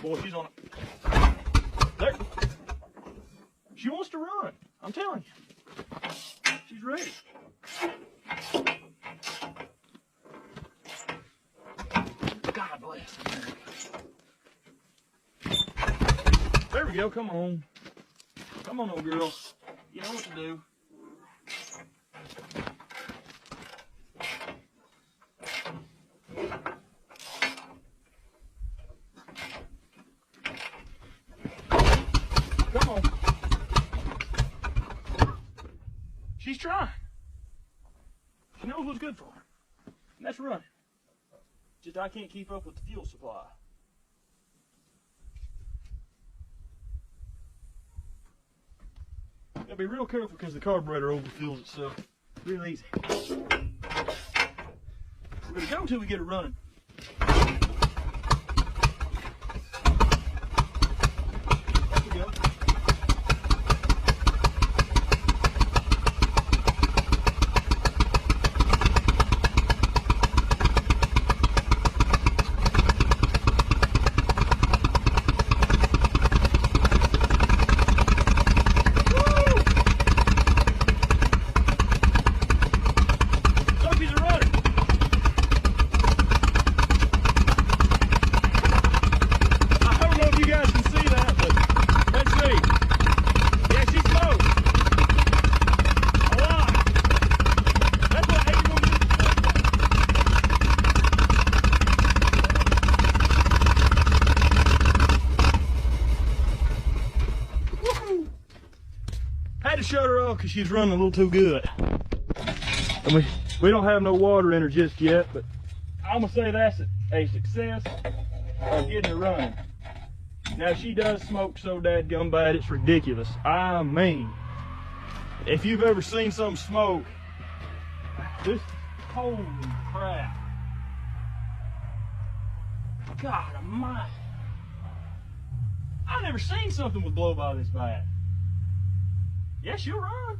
Boy, she's on it. There. She wants to run. I'm telling you. She's ready. God bless America. There we go. Come on. Come on, old girl. You know what to do. Come on. She's trying. She knows what's good for her. And that's running. Just I can't keep up with the fuel supply. Gotta be real careful because the carburetor overfills itself real easy. We're gonna go until we get it running. There we go. Had to shut her off because she's running a little too good. And we don't have no water in her just yet, but I'm gonna say that's a success of getting her running. Now she does smoke so dadgum bad, it's ridiculous. I mean, if you've ever seen something smoke, this, holy crap. God almighty. I've never seen something with blow by this bad. Yeah, she'll run.